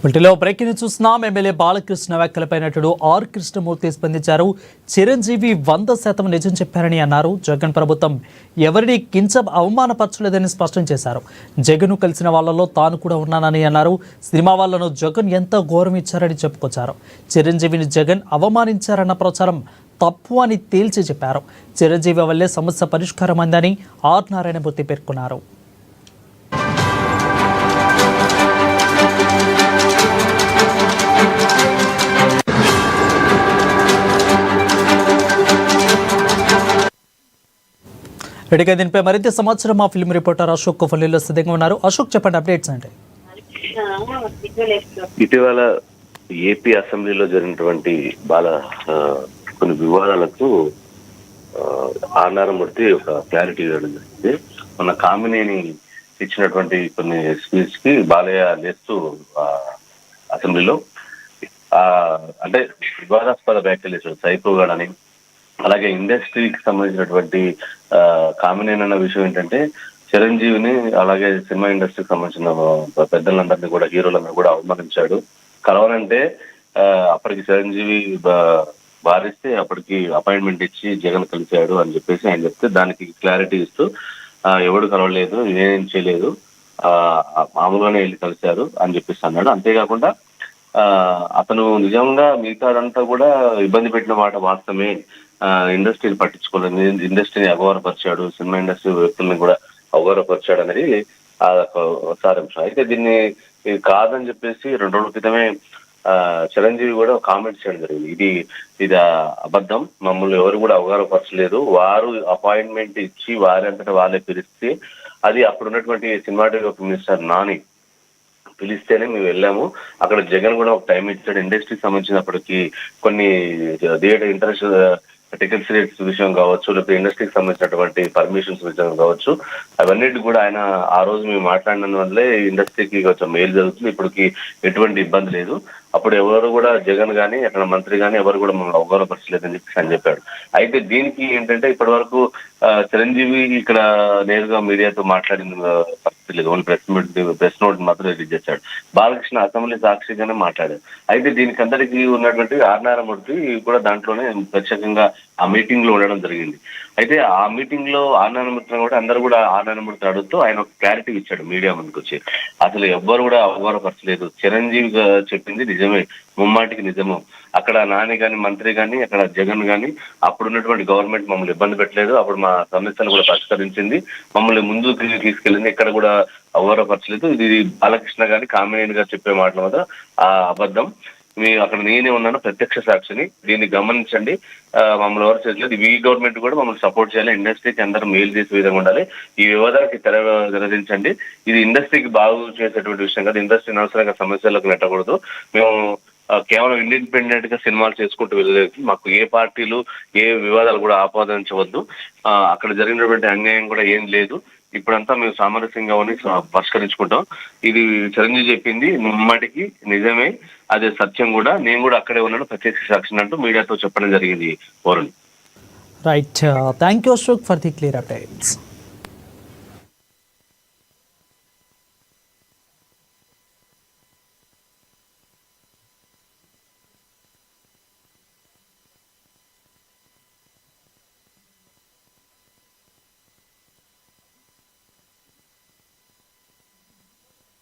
వీటిలో బ్రేకింగ్ చూస్తున్నాం. ఎమ్మెల్యే బాలకృష్ణ వ్యాఖ్యలపై నటుడు ఆర్ కృష్ణమూర్తి స్పందించారు. చిరంజీవి 100% నిజం చెప్పారని అన్నారు. జగన్ ప్రభుత్వం ఎవరిని అవమానపరచలేదని స్పష్టం చేశారు. జగన్ కలిసిన వాళ్లలో తాను కూడా ఉన్నానని అన్నారు. సినిమా వాళ్లను జగన్ ఎంత గౌరవం ఇచ్చారని చెప్పుకొచ్చారు. చిరంజీవిని జగన్ అవమానించారన్న ప్రచారం తప్పు అని తేల్చి చెప్పారు. చిరంజీవి వల్లే సమస్య పరిష్కారం అందని ఆర్ నారాయణమూర్తి పేర్కొన్నారు. ఇక దీనిపై మరింత సమాచారం మా ఫిల్మ్ రిపోర్టర్ అశోక్ కొఫల్లిలో సిద్ధంగా ఉన్నారు. అశోక్, చెప్పండి అప్డేట్స్ అంటే. ఇటీవల ఏపీ అసెంబ్లీలో జరిగినటువంటి కొన్ని వివాదాలకు ఆర్ నారాయణమూర్తి ఒక క్లారిటీ ఇవ్వడం జరిగింది. మన కామినేని ఇచ్చినటువంటి కొన్ని స్పీచ్ కి బాలయ్య లేస్తూ అసెంబ్లీలో అంటే వివాదాస్పద వ్యాఖ్యలు చేశాడు. సైకోగాడని, అలాగే ఇండస్ట్రీకి సంబంధించినటువంటి కామినేని అన్న విషయం ఏంటంటే చిరంజీవిని అలాగే సినిమా ఇండస్ట్రీకి సంబంధించిన పెద్దలందరినీ కూడా, హీరోలందరూ కూడా అవమానించాడు. కలవాలంటే అప్పటికి చిరంజీవి భారిస్తే అప్పటికి అపాయింట్మెంట్ ఇచ్చి జగన్ కలిశాడు అని చెప్పేసి ఆయన చెప్తే దానికి క్లారిటీ ఇస్తూ ఎవడు కలవలేదు, ఏం చేయలేదు, మామూలుగానే వెళ్ళి కలిశారు అని చెప్పేసి అన్నాడు. అంతేకాకుండా అతను నిజంగా మిగతాదంతా కూడా ఇబ్బంది పెట్టిన మాట వాస్తవమే, ఇండస్ట్రీని పట్టించుకోలేదు, ఇండస్ట్రీని అగౌరవపరిచాడు, సినిమా ఇండస్ట్రీ వ్యక్తుల్ని కూడా అగౌరవపరిచాడు అనేది సారాంశం. అయితే దీన్ని కాదని చెప్పేసి 2 రోజుల క్రితమే చిరంజీవి కూడా కామెంట్ చేయడం జరిగింది. ఇది అబద్ధం, మమ్మల్ని ఎవరు కూడా అవగాహపరచలేదు, వారు అపాయింట్మెంట్ ఇచ్చి వారంతటా వాళ్ళే పిలిస్తే, అది అప్పుడు ఉన్నటువంటి సినిమాటోగ్రఫీ మినిస్టర్ నాని పిలిస్తేనే మేము వెళ్ళాము. అక్కడ జగన్ కూడా ఒక టైం ఇచ్చాడు. ఇండస్ట్రీకి సంబంధించినప్పటికీ కొన్ని థియేటర్ ఇంటర్నేషనల్ టికెట్స్ రేట్స్ విషయం కావచ్చు, లేకపోతే ఇండస్ట్రీకి సంబంధించినటువంటి పర్మిషన్స్ విషయం కావచ్చు, అవన్నిటి కూడా ఆయన ఆ రోజు మేము మాట్లాడిన వల్లే ఇండస్ట్రీకి కొంచెం మేలు జరుగుతుంది, ఇప్పటికి ఎటువంటి ఇబ్బంది లేదు, అప్పుడు ఎవరు కూడా జగన్ కానీ అక్కడ మంత్రి కానీ ఎవరు కూడా మమ్మల్ని అవగాహపరచలేదని చెప్పి ఆయన చెప్పాడు. అయితే దీనికి ఏంటంటే ఇప్పటి వరకు చిరంజీవి ఇక్కడ నేరుగా మీడియాతో మాట్లాడిన పరిస్థితి లేదు. ఓన్లీ ప్రెస్ నోట్ మాత్రం రిలీజ్ చేశాడు. బాలకృష్ణ అసెంబ్లీ సాక్షిగానే మాట్లాడారు. అయితే దీనికి అందరికీ ఉన్నటువంటి ఆర్ నారాయణమూర్తి కూడా దాంట్లోనే ప్రత్యేకంగా ఆ మీటింగ్ లో ఉండడం జరిగింది. అయితే ఆ మీటింగ్ లో ఆర్ నారాయణమూర్తి కూడా అందరూ కూడా ఆర్ నారాయణమూర్తి అడుగుతూ ఆయన ఒక క్లారిటీ ఇచ్చాడు మీడియా ముందుకు వచ్చి. అసలు ఎవ్వరు కూడా అవగాహపరచలేదు, చిరంజీవి చెప్పింది నిజమే, ముమ్మాటికి నిజము. అక్కడ నాని కానీ మంత్రి కానీ అక్కడ జగన్ కానీ అప్పుడున్నటువంటి గవర్నమెంట్ మమ్మల్ని ఇబ్బంది పెట్టలేదు, అప్పుడు మా సమస్యలు కూడా పరిష్కరించింది, మమ్మల్ని ముందుకు తీసుకెళ్ళింది, ఎక్కడ కూడా అవగాహపరచలేదు. ఇది బాలకృష్ణ గాని కామినేని గారు చెప్పే మాటల మీద అబద్ధం, అక్కడ నేనే ఉన్నాను ప్రత్యక్ష సాక్షిని, దీన్ని గమనించండి, మమ్మల్ని ఎవరు చేయలేదు, ఈ గవర్నమెంట్ కూడా మమ్మల్ని సపోర్ట్ చేయాలి, ఇండస్ట్రీకి అందరూ మేలు చేసే విధంగా ఉండాలి, ఈ వివాదానికి తెరదించండి, ఇది ఇండస్ట్రీకి బాగు చేసేటువంటి విషయం కాదు, ఇండస్ట్రీని అవసరంగా సమస్యలకు నెట్టకూడదు, మేము కేవలం ఇండిపెండెంట్ గా సినిమాలు చేసుకుంటూ వెళ్ళలేదు, మాకు ఏ పార్టీలు ఏ వివాదాలు కూడా ఆపాదించవద్దు, అక్కడ జరిగినటువంటి అన్యాయం కూడా ఏం లేదు, ఇప్పుడంతా మేము సామరస్యంగా ఉండి పరిష్కరించుకుంటాం, ఇది చిరంజీవి చెప్పింది ముమ్మాటికి నిజమే, అదే సత్యం కూడా, నేను కూడా అక్కడే ఉన్నాను ప్రత్యక్ష సాక్షి అంటూ మీడియాతో చెప్పడం జరిగింది. Varun. Right, thank you Ashok for the clear updates.